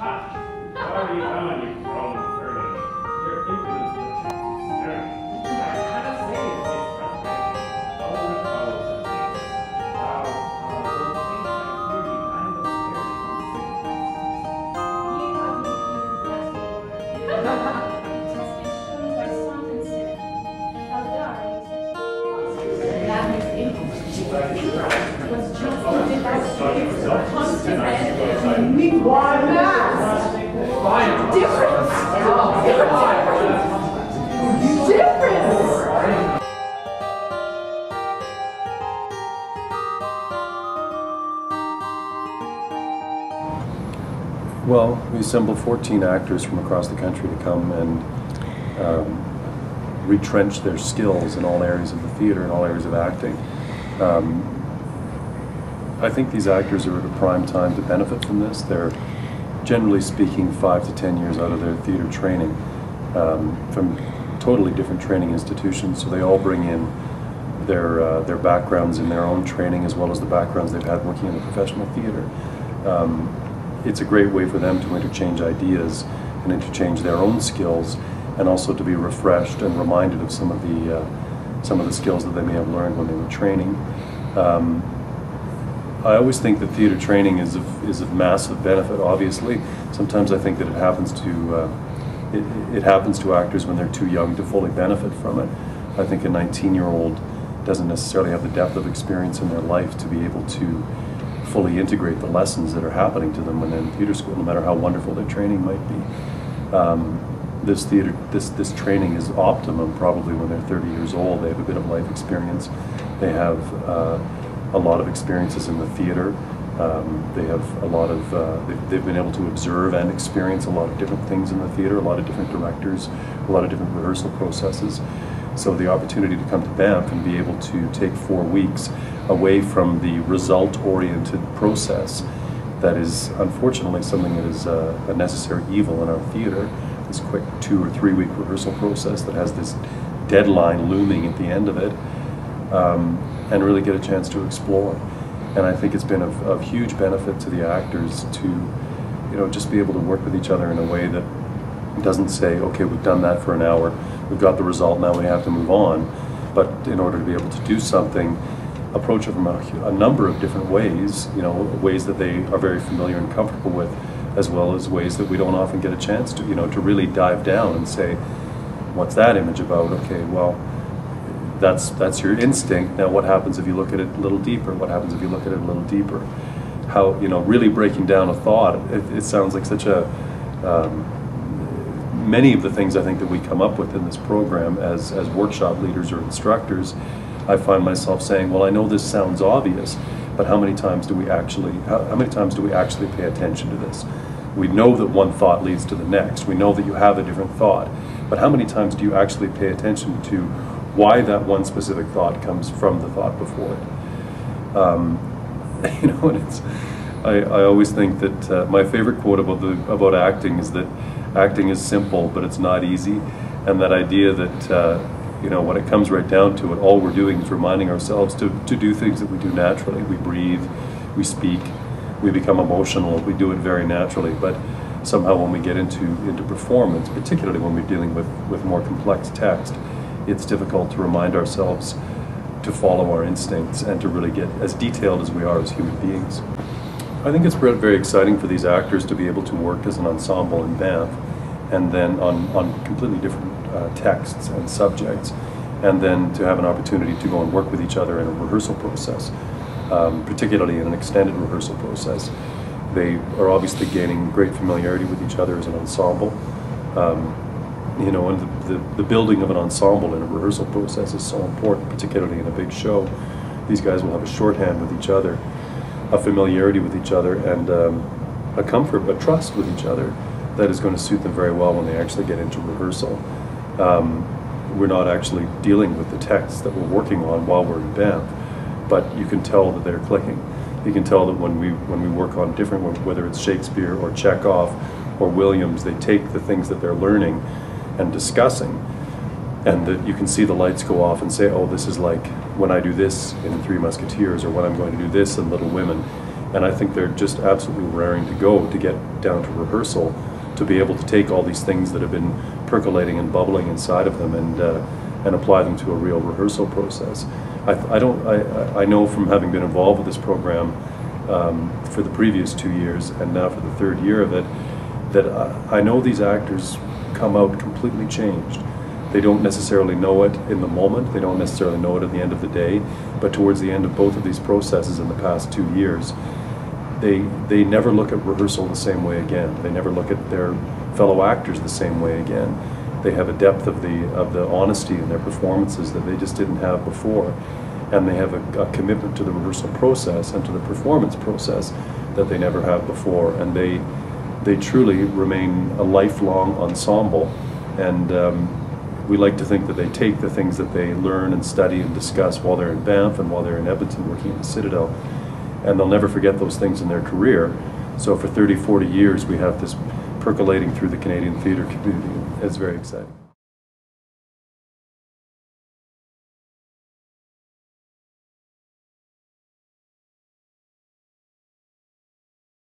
What are you doing, you grown furry? Your impudence protects you, sir. I cannot say it is frustrating. All the fellows at least. Now, those things I hear you kind of scared from You have me here, blessed Lord. Just get shown by song and sin. How dare you such monsters? That makes it was just Why not? Difference! Difference! Well, we assembled 14 actors from across the country to come and retrench their skills in all areas of the theater and all areas of acting. I think these actors are at a prime time to benefit from this. They're, generally speaking, 5 to 10 years out of their theater training from totally different training institutions, so they all bring in their backgrounds in their own training as well as the backgrounds they've had working in the professional theater. It's a great way for them to interchange ideas and interchange their own skills, and also to be refreshed and reminded of some of the skills that they may have learned when they were training. I always think that theater training is of massive benefit. Obviously, sometimes I think that it happens to actors when they're too young to fully benefit from it. I think a 19-year-old doesn't necessarily have the depth of experience in their life to be able to fully integrate the lessons that are happening to them when they're in theater school, no matter how wonderful their training might be. This training is optimum probably when they're 30 years old. They have a bit of life experience. They have a lot of experiences in the theater. They have a lot of, they've been able to observe and experience a lot of different things in the theater, a lot of different directors, a lot of different rehearsal processes. So the opportunity to come to Banff and be able to take 4 weeks away from the result-oriented process that is unfortunately something that is a necessary evil in our theater, this quick 2 or 3 week rehearsal process that has this deadline looming at the end of it, and really get a chance to explore. And I think it's been of huge benefit to the actors to, you know, just be able to work with each other in a way that doesn't say, okay, we've done that for an hour, we've got the result, now we have to move on. But in order to be able to do something, approach it from a number of different ways, you know, ways that they are very familiar and comfortable with, as well as ways that we don't often get a chance to, you know, to really dive down and say, what's that image about? Okay, well, that's your instinct. Now what happens if you look at it a little deeper? What happens if you look at it a little deeper? How, you know, really breaking down a thought, it sounds like such a, many of the things I think that we come up with in this program as workshop leaders or instructors, I find myself saying, well, I know this sounds obvious, but how many times do we actually pay attention to this? We know that one thought leads to the next. We know that you have a different thought, but how many times do you actually pay attention to why that one specific thought comes from the thought before it? You know, and it's, I always think that my favorite quote about acting is that acting is simple, but it's not easy, and that idea that you know, when it comes right down to it, all we're doing is reminding ourselves to do things that we do naturally. We breathe, we speak, we become emotional, we do it very naturally, but somehow when we get into performance, particularly when we're dealing with more complex text, it's difficult to remind ourselves to follow our instincts and to really get as detailed as we are as human beings. I think it's very exciting for these actors to be able to work as an ensemble in Banff, and then on completely different texts and subjects, and then to have an opportunity to go and work with each other in a rehearsal process, particularly in an extended rehearsal process. They are obviously gaining great familiarity with each other as an ensemble. You know, and the building of an ensemble in a rehearsal process is so important, particularly in a big show. These guys will have a shorthand with each other, a familiarity with each other, and a comfort, a trust with each other that is going to suit them very well when they actually get into rehearsal. We're not actually dealing with the texts that we're working on while we're in Banff, but you can tell that they're clicking. You can tell that when we work on different, whether it's Shakespeare or Chekhov or Williams, they take the things that they're learning and discussing, and that you can see the lights go off and say, oh, this is like when I do this in Three Musketeers, or when I'm going to do this in Little Women. And I think they're just absolutely raring to go to get down to rehearsal, to be able to take all these things that have been percolating and bubbling inside of them and apply them to a real rehearsal process. I know from having been involved with this program for the previous 2 years and now for the third year of it, that I know these actors come out completely changed. They don't necessarily know it in the moment, they don't necessarily know it at the end of the day, but towards the end of both of these processes in the past 2 years, they never look at rehearsal the same way again. They never look at their fellow actors the same way again. They have a depth of the honesty in their performances that they just didn't have before. And they have a commitment to the rehearsal process and to the performance process that they never have before. And they truly remain a lifelong ensemble. And we like to think that they take the things that they learn and study and discuss while they're in Banff and while they're in Edmonton working at the Citadel, and they'll never forget those things in their career. So for 30, 40 years we have this percolating through the Canadian theatre community. It's very exciting.